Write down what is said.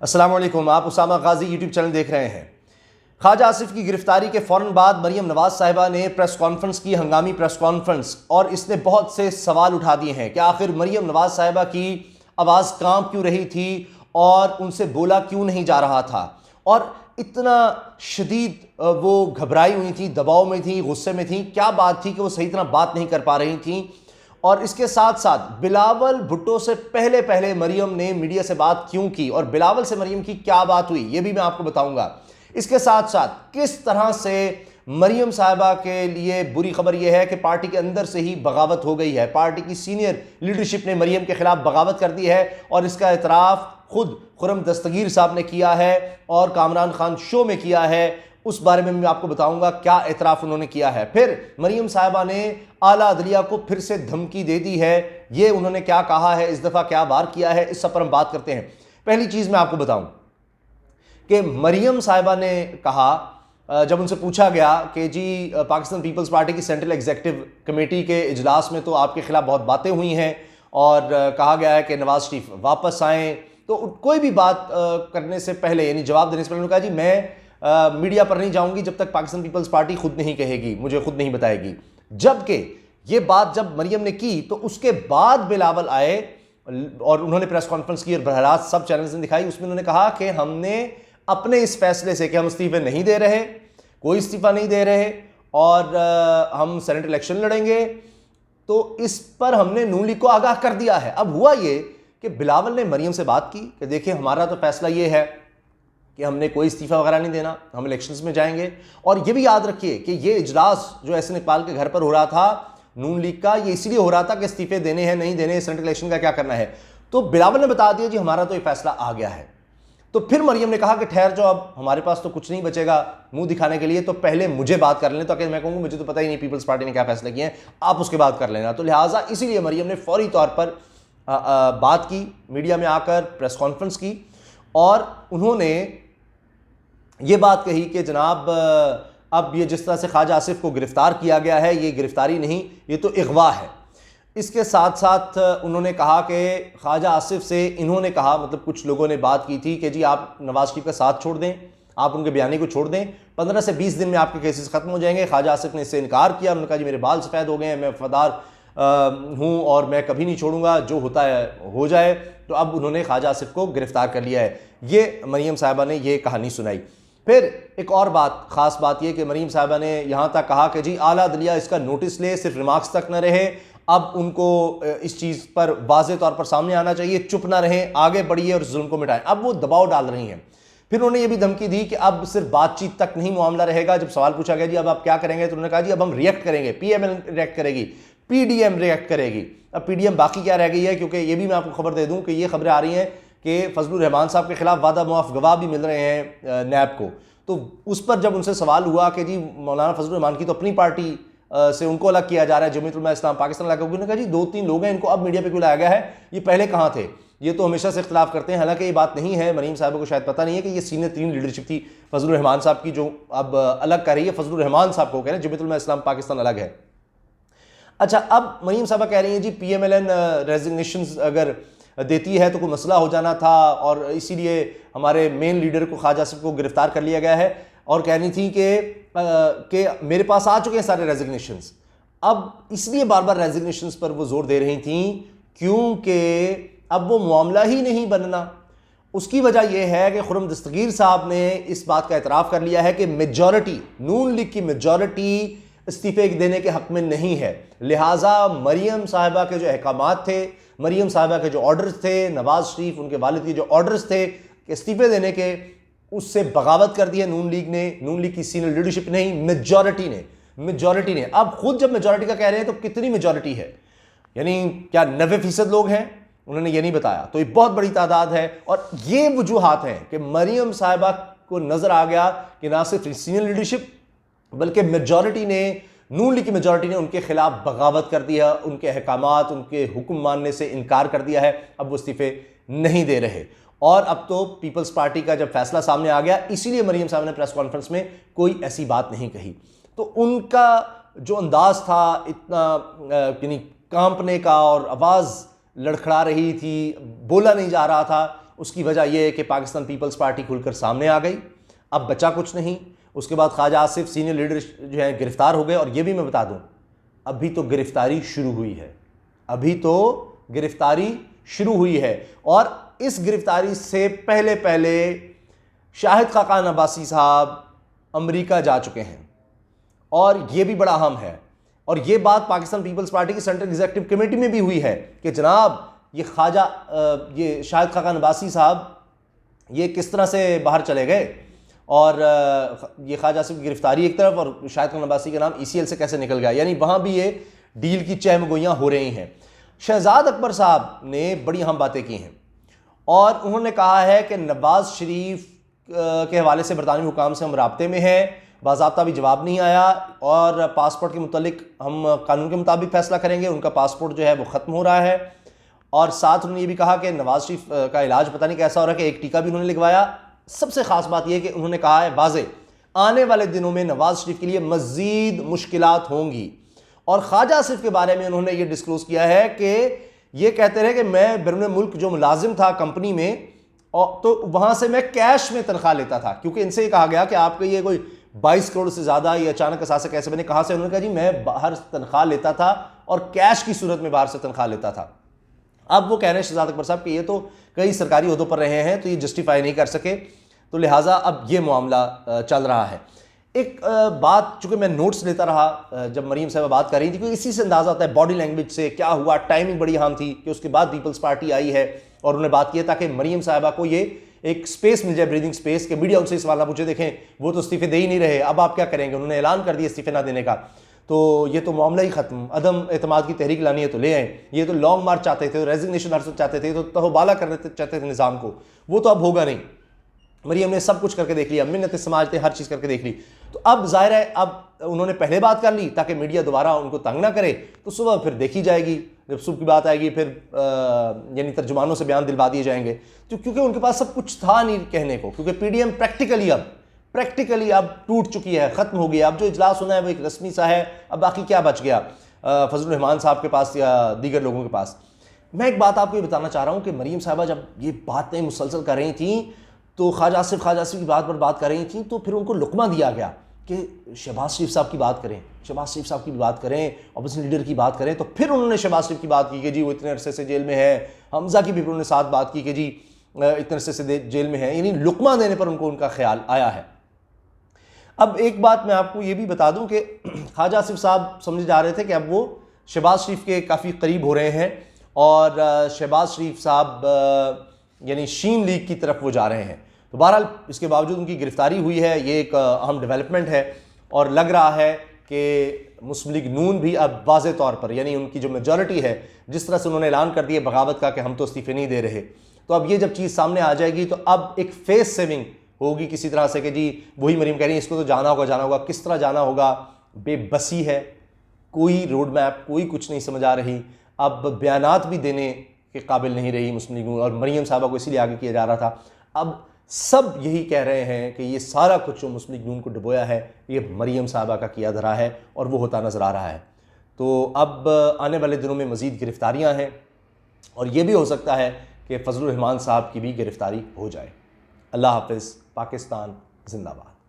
अस्सलाम वालेकुम। आप उसामा गाजी यूट्यूब चैनल देख रहे हैं। ख्वाजा आसिफ की गिरफ्तारी के फ़ौरन बाद मरीम नवाज साहिबा ने प्रेस कॉन्फ्रेंस की, हंगामी प्रेस कॉन्फ्रेंस, और इसने बहुत से सवाल उठा दिए हैं कि आखिर मरीम नवाज साहिबा की आवाज़ कांप क्यों रही थी और उनसे बोला क्यों नहीं जा रहा था, और इतना शदीद वो घबराई हुई थी, दबाव में थी, गुस्से में थी। क्या बात थी कि वो सही तरह बात नहीं कर पा रही थी। और इसके साथ साथ बिलावल भुट्टो से पहले पहले मरियम ने मीडिया से बात क्यों की और बिलावल से मरियम की क्या बात हुई, ये भी मैं आपको बताऊंगा। इसके साथ साथ किस तरह से मरियम साहिबा के लिए बुरी खबर यह है कि पार्टी के अंदर से ही बगावत हो गई है। पार्टी की सीनियर लीडरशिप ने मरियम के खिलाफ बगावत कर दी है और इसका एतराफ़ खुद खुर्रम दस्तगीर साहब ने किया है और कामरान खान शो में किया है। उस बारे में मैं आपको बताऊंगा क्या एतराफ़ उन्होंने किया है। फिर मरियम साहिबा ने आला अदलिया को फिर से धमकी दे दी है। ये उन्होंने क्या कहा है, इस दफ़ा क्या वार किया है, इस सब पर हम बात करते हैं। पहली चीज़ मैं आपको बताऊं कि मरियम साहिबा ने कहा, जब उनसे पूछा गया कि जी पाकिस्तान पीपल्स पार्टी की सेंट्रल एग्जीक्यूटिव कमेटी के इजलास में तो आपके खिलाफ बहुत बातें हुई हैं और कहा गया है कि नवाज शरीफ वापस आएँ, तो कोई भी बात करने से पहले, यानी जवाब देने से पहले उन्होंने कहा जी मैं मीडिया पर नहीं जाऊंगी जब तक पाकिस्तान पीपल्स पार्टी खुद नहीं कहेगी, मुझे खुद नहीं बताएगी। जबकि ये बात जब मरियम ने की तो उसके बाद बिलावल आए और उन्होंने प्रेस कॉन्फ्रेंस की और बरह रास्त सब चैनल्स ने दिखाई। उसमें उन्होंने कहा कि हमने अपने इस फैसले से कि हम इस्तीफे नहीं दे रहे, कोई इस्तीफा नहीं दे रहे और हम सेनेट इलेक्शन लड़ेंगे, तो इस पर हमने नून लीग को आगाह कर दिया है। अब हुआ ये कि बिलावल ने मरियम से बात की कि देखिए हमारा तो फैसला ये है कि हमने कोई इस्तीफा वगैरह नहीं देना, हम इलेक्शंस में जाएंगे। और ये भी याद रखिए कि ये इजलास जो एहसन इकबाल के घर पर हो रहा था नून लीग का, ये इसलिए हो रहा था कि इस्तीफे देने हैं नहीं देने, सेनेट इलेक्शन का क्या करना है। तो बिलावल ने बता दिया जी हमारा तो ये फैसला आ गया है। तो फिर मरियम ने कहा कि ठहर जाओ, अब हमारे पास तो कुछ नहीं बचेगा मुंह दिखाने के लिए, तो पहले मुझे बात कर लें। तो अगर मैं कहूँगा मुझे तो पता ही नहीं पीपल्स पार्टी ने क्या फैसला किए हैं, आप उसके बाद कर लेना। तो लिहाजा इसीलिए मरियम ने फौरी तौर पर बात की, मीडिया में आकर प्रेस कॉन्फ्रेंस की और उन्होंने ये बात कही कि जनाब अब ये जिस तरह से ख्वाजा आसिफ को गिरफ्तार किया गया है, ये गिरफ्तारी नहीं, ये तो अगवा है। इसके साथ साथ उन्होंने कहा कि ख्वाजा आसिफ से इन्होंने कहा, मतलब कुछ लोगों ने बात की थी कि जी आप नवाज शरीफ का साथ छोड़ दें, आप उनके बयानी को छोड़ दें, 15 से 20 दिन में आपके केसेस खत्म हो जाएंगे। ख्वाजा आसिफ ने इससे इनकार किया। उन्होंने कहा जी मेरे बाल सफ़ेद हो गए हैं, मैं वफादार हूँ और मैं कभी नहीं छोड़ूंगा, जो होता है हो जाए। तो अब उन्होंने ख्वाजा आसिफ को गिरफ्तार कर लिया है। ये मरियम साहिबा ने ये कहानी सुनाई। फिर एक और बात, ख़ास बात यह कि मरीम साहिबा ने यहाँ तक कहा कि जी आला अदलिया इसका नोटिस ले, सिर्फ रिमार्क्स तक न रहे, अब उनको इस चीज़ पर वाज़े तौर पर सामने आना चाहिए, चुप ना रहें, आगे बढ़िए और जुल्म को मिटाएं। अब वो दबाव डाल रही हैं। फिर उन्होंने ये भी धमकी दी कि अब सिर्फ बातचीत तक नहीं मामला रहेगा। जब सवाल पूछा गया जी अब आप क्या करेंगे, तो उन्होंने कहा जी अब हम रिएक्ट करेंगे, PML रिएक्ट करेगी, PDM रिएक्ट करेगी। अब PDM बाकी क्या रह गई है, क्योंकि ये भी मैं आपको खबर दे दूँ कि ये खबरें आ रही हैं कि फजलुर रहमान साहब के खिलाफ वादा मुआफ़ गवाह भी मिल रहे हैं नैब को। तो उस पर जब उनसे सवाल हुआ कि जी मौलाना फजलुर रहमान की तो अपनी पार्टी से उनको अलग किया जा रहा है, जमीयत उलमा इस्लाम पाकिस्तान अलग, उन्होंने कहा जी 2-3 लोग हैं, इनको अब मीडिया पे क्यों लाया गया है, ये पहले कहाँ थे, ये तो हमेशा से इख्तिलाफ करते हैं। हालांकि ये बात नहीं है, मरीम साहब को शायद पता नहीं है कि ये सीनियर 3 लीडरशिप थी फजलुर रहमान साहब की, जो अब अलग कर रही है। फजलुर रहमान साहब को कह रहे हैं, जमीयत उलमा इस्लाम पाकिस्तान अलग है। अच्छा, अब मरीम साहबा कह रही हैं जी PMLN रेजिग्नेशन अगर देती है तो कोई मसला हो जाना था और इसीलिए हमारे मेन लीडर को ख्वाजा आसिफ को गिरफ्तार कर लिया गया है, और कह रही थी कि मेरे पास आ चुके हैं सारे रेजिग्नेशंस। अब इसलिए बार बार रेजिग्नेशंस पर वो जोर दे रही थी क्योंकि अब वो मामला ही नहीं बनना। उसकी वजह यह है कि खुर्रम दस्तगीर साहब ने इस बात का एतराफ़ कर लिया है कि मेजॉरिटी, नून लीग की मेजॉरिटी इस्तीफे देने के हक में नहीं है। लिहाजा मरियम साहिबा के जो अहकामात थे, मरियम साहिबा के जो ऑर्डर्स थे, नवाज शरीफ उनके वालिद के जो ऑर्डर्स थे कि इस्तीफे देने के, उससे बगावत कर दी है नून लीग ने। नून लीग की सीनियर लीडरशिप नहीं, मेजॉरिटी ने। अब खुद जब मेजॉरिटी का कह रहे हैं तो कितनी मेजॉरिटी है, यानी क्या 90% लोग हैं, उन्होंने ये नहीं बताया, तो ये बहुत बड़ी तादाद है। और ये वजूहात हैं कि मरियम साहिबा को नजर आ गया कि ना सिर्फ सीनियर लीडरशिप बल्कि मेजॉरिटी ने, नून लीग की मेजॉरिटी ने उनके खिलाफ बगावत कर दिया, उनके अहकामात, उनके हुक्म मानने से इनकार कर दिया है। अब वो इस्तीफे नहीं दे रहे। और अब तो पीपल्स पार्टी का जब फैसला सामने आ गया, इसीलिए मरियम साहब ने प्रेस कॉन्फ्रेंस में कोई ऐसी बात नहीं कही। तो उनका जो अंदाज था इतना यानी कांपने का और आवाज़ लड़खड़ा रही थी, बोला नहीं जा रहा था, उसकी वजह यह है कि पाकिस्तान पीपल्स पार्टी खुलकर सामने आ गई, अब बचा कुछ नहीं। उसके बाद ख्वाजा आसिफ सीनियर लीडर जो है गिरफ्तार हो गए। और ये भी मैं बता दूं, अभी तो गिरफ्तारी शुरू हुई है, अभी तो गिरफ्तारी शुरू हुई है। और इस गिरफ्तारी से पहले पहले शाहिद खाकान अब्बासी साहब अमेरिका जा चुके हैं, और यह भी बड़ा अहम है। और यह बात पाकिस्तान पीपल्स पार्टी की सेंट्रल एग्जीक्यूटिव कमेटी में भी हुई है कि जनाब ये ये शाहिद खाकान अब्बासी साहब ये किस तरह से बाहर चले गए, और ये ख्वाजा आसिफ की गिरफ्तारी एक तरफ और शाहिद खान अब्बासी का नाम ECL से कैसे निकल गया, यानी वहाँ भी ये डील की चहमगोइयाँ हो रही हैं। शहजाद अकबर साहब ने बड़ी अहम बातें की हैं, और उन्होंने कहा है कि नवाज शरीफ के हवाले से बरतानवी हुकाम से हम राब्ते में हैं, बाज़ाब्ता भी जवाब नहीं आया, और पासपोर्ट के मुतालिक हम कानून के मुताबिक फ़ैसला करेंगे। उनका पासपोर्ट जो है वो ख़त्म हो रहा है। और साथ उन्होंने ये भी कहा कि नवाज शरीफ का इलाज पता नहीं कैसा हो रहा है कि एक टीका भी उन्होंने लगवाया। सबसे ख़ास बात यह है कि उन्होंने कहा है वाज़े, आने वाले दिनों में नवाज शरीफ के लिए मज़ीद मुश्किलात होंगी। और ख्वाजा आसिफ के बारे में उन्होंने ये डिस्क्लोज़ किया है कि ये कहते रहे कि मैं बैरून मुल्क जो मुलाजिम था कंपनी में, और तो वहाँ से मैं कैश में तनख्वाह लेता था, क्योंकि इनसे ये कहा गया कि आपके ये कोई 22 करोड़ से ज़्यादा ये अचानक असासे कैसे बने, कहाँ से? उन्होंने कहा जी मैं बाहर तनख्वाह लेता था और कैश की सूरत में बाहर से तनख्वाह लेता था। अब वो कह रहे हैं शहजाद अकबर साहब कि ये तो कई सरकारी ओहदों पर रहे हैं तो ये जस्टिफाई नहीं कर सके, तो लिहाजा अब ये मामला चल रहा है। एक बात, चूंकि मैं नोट्स लेता रहा जब मरीम साहब बात कर रही थी, क्योंकि इसी से अंदाजा होता है बॉडी लैंग्वेज से क्या हुआ। टाइमिंग बड़ी अहम थी कि उसके बाद पीपल्स पार्टी आई है और उन्होंने बात की ताकि मरीम साहबा को ये एक स्पेस मिल जाए, ब्रीदिंग स्पेस, के मीडिया उनसे सवाल पूछे, देखें वो तो इस्तीफे दे ही नहीं रहे, अब आप क्या करेंगे। उन्होंने ऐलान कर दिया इस्तीफे ना देने का, तो ये तो मामला ही खत्म। अदम एतमाद की तहरीक लानी है तो ले आए, ये तो लॉन्ग मार्च चाहते थे, रेजिग्नेशन हर चाहते थे, तो तहबाला करना चाहते थे निज़ाम को, वो तो अब होगा नहीं। मरीम ने सब कुछ करके देख लिया, मिन्नत समाज थे, हर चीज़ करके देख ली। तो अब जाहिर है अब उन्होंने पहले बात कर ली ताकि मीडिया दोबारा उनको तंग ना करे, तो सुबह फिर देखी जाएगी, जब सुबह की बात आएगी फिर यानी तर्जुमानों से बयान दिलवा दिए जाएंगे। तो क्योंकि उनके पास सब कुछ था नहीं कहने को, क्योंकि PDM प्रैक्टिकली अब टूट चुकी है, ख़त्म हो गया। अब जो इजलास होना है वो एक रस्मी सा है, अब बाकी क्या बच गया फजलुर रहमान साहब के पास या दीगर लोगों के पास। मैं एक बात आपको ये बताना चाह रहा हूँ कि मरीम साहबा जब ये बातें मुसलसल कर रही थी तो ख्वाजा आसिफ की बात पर बात कर रही थी, तो फिर उनको लुकमा दिया गया कि शहबाज शरीफ साहब की बात करें, शहबाज शरीफ साहब की बात करें, अपोजिशन लीडर की बात करें। तो फिर उन्होंने शहबाज शरीफ की बात की कि जी वो इतने अरसे से जेल में है, हमजा की भी उन्होंने साथ बात की कि जी इतने अरसे से जेल में है, यानी लुकमा देने पर उनको उनका ख्याल आया है। अब एक बात मैं आपको ये भी बता दूं कि ख्वाजा आसिफ साहब समझे जा रहे थे कि अब वो शहबाज शरीफ के काफ़ी करीब हो रहे हैं, और शहबाज शरीफ साहब यानी शीन लीग की तरफ वो जा रहे हैं। तो बहरहाल इसके बावजूद उनकी गिरफ्तारी हुई है, ये एक अहम डेवलपमेंट है, और लग रहा है कि मुस्लिम लीग नून भी अब वाज़े तौर पर, यानी उनकी जो मेजॉरिटी है, जिस तरह से उन्होंने ऐलान कर दिया बगावत का कि हम तो इस्तीफे नहीं दे रहे, तो अब ये जब चीज़ सामने आ जाएगी तो अब एक फेस सेविंग होगी किसी तरह से कि जी वही मरीम कह रही है इसको तो जाना होगा। किस तरह जाना होगा, बेबसी है, कोई रोड मैप, कोई कुछ नहीं समझ आ रही। अब बयानात भी देने के काबिल नहीं रही मुस्लिम लीग नून, और मरीम साहबा को इसीलिए आगे किया जा रहा था। अब सब यही कह रहे हैं कि ये सारा कुछ जो मुस्लिम लीग नून को डुबोया है ये मरीम साहबा का किया धरा है, और वो होता नज़र आ रहा है। तो अब आने वाले दिनों में मज़ीद गिरफ्तारियाँ हैं, और ये भी हो सकता है कि फजलुर रहमान साहब की भी गिरफ्तारी हो जाए। अल्लाह हाफ़िज़। पाकिस्तान जिंदाबाद।